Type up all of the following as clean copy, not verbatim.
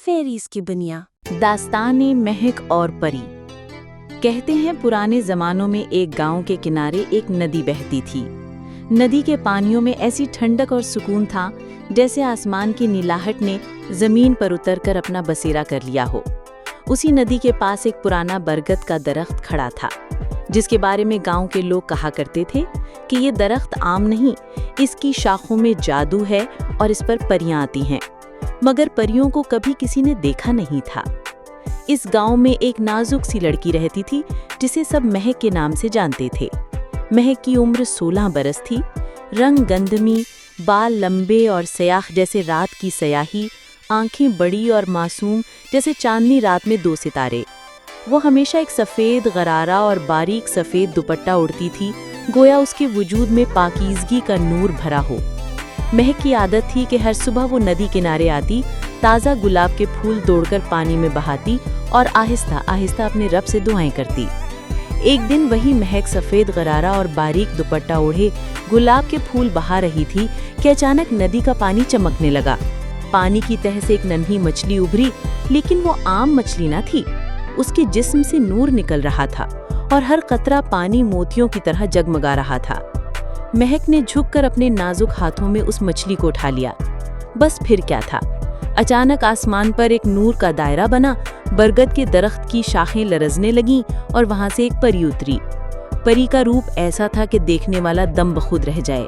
Fairies की बनिया। दास्ताने महक और परी। कहते हैं पुराने जमानों में एक गांव के किनारे एक नदी बहती थी। नदी के पानियों में ऐसी ठंडक और सुकून था जैसे आसमान की नीलाहट ने जमीन पर उतरकर अपना बसेरा कर लिया हो। उसी नदी के पास एक पुराना बरगद का दरख्त खड़ा था, जिसके बारे में गांव के लोग कहा करते थे कि ये दरख्त आम नहीं, इसकी शाखों में जादू है और इस पर परियां आती हैं, मगर परियों को कभी किसी ने देखा नहीं था। इस गांव में एक नाजुक सी लड़की रहती थी जिसे सब महक के नाम से जानते थे। महक की उम्र 16 बरस थी। रंग गंधमी, बाल लंबे और सयाह जैसे रात की सयाही, आंखें बड़ी और मासूम जैसे चांदनी रात में 2 सितारे। वो हमेशा एक सफ़ेद गरारा और बारीक सफ़ेद दुपट्टा उड़ती थी, गोया उसके वजूद में पाकीज़गी का नूर भरा हो। महक की आदत थी कि हर सुबह वो नदी किनारे आती, ताज़ा गुलाब के फूल तोड़कर पानी में बहाती और आहिस्ता आहिस्ता अपने रब से दुआएं करती। एक दिन वही महक सफ़ेद गरारा और बारीक दुपट्टा ओढ़े गुलाब के फूल बहा रही थी कि अचानक नदी का पानी चमकने लगा। पानी की तह से एक नन्ही मछली उभरी, लेकिन वो आम मछली न थी। उसके जिस्म से नूर निकल रहा था और हर कतरा पानी मोतियों की तरह जगमगा रहा था। महक ने झुककर अपने नाजुक हाथों में उस मछली को उठा लिया। बस फिर क्या था, अचानक आसमान पर एक नूर का दायरा बना, बरगद के दरख्त की शाखें लरजने लगीं और वहां से एक परी उतरी। परी का रूप ऐसा था कि देखने वाला दम बखुद रह जाए।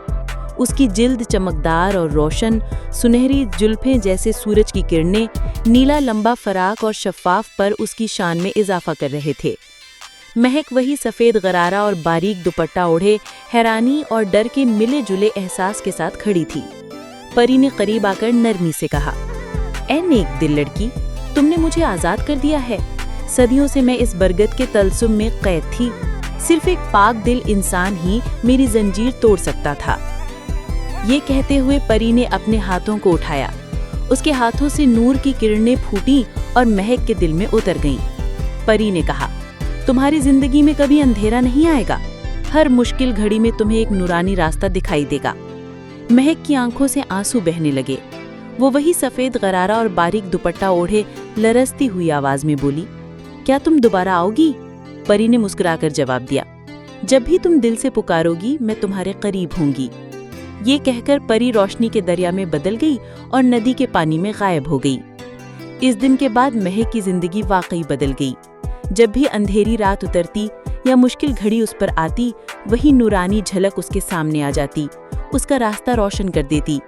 उसकी जिल्द चमकदार और रोशन, सुनहरी जुल्फें जैसे सूरज की किरणें, नीला लंबा फराक और शफ़ाफ पर उसकी शान में इजाफा कर रहे थे। महक वही सफ़ेद गरारा और बारीक दुपट्टा ओढ़े हैरानी और डर के मिले जुले एहसास के साथ खड़ी थी। परी ने करीब आकर नरमी से कहा, ऐ नेक दिल लड़की, तुमने मुझे आज़ाद कर दिया है। सदियों से मैं इस बरगद के तलसुम में कैद थी। सिर्फ एक पाक दिल इंसान ही मेरी जंजीर तोड़ सकता था। ये कहते हुए परी ने अपने हाथों को उठाया। उसके हाथों से नूर की किरणें फूटी और महक के दिल में उतर गईं। परी ने कहा, तुम्हारी जिंदगी में कभी अंधेरा नहीं आएगा। हर मुश्किल घड़ी में तुम्हें एक नूरानी रास्ता दिखाई देगा। महक की आंखों से आंसू बहने लगे। वो वही सफ़ेद गरारा और बारीक दुपट्टा ओढ़े लरजती हुई आवाज में बोली, क्या तुम दोबारा आओगी? परी ने मुस्कुराकर जवाब दिया, जब भी तुम दिल से पुकारोगी मैं तुम्हारे करीब होंगी। ये कहकर परी रोशनी के दरिया में बदल गई और नदी के पानी में गायब हो गई। इस दिन के बाद महक की जिंदगी वाकई बदल गई। जब भी अंधेरी रात उतरती या मुश्किल घड़ी उस पर आती, वही नूरानी झलक उसके सामने आ जाती, उसका रास्ता रोशन कर देती।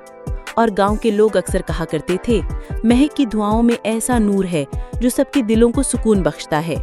और गांव के लोग अक्सर कहा करते थे, महक की दुआओं में ऐसा नूर है जो सबके दिलों को सुकून बख्शता है।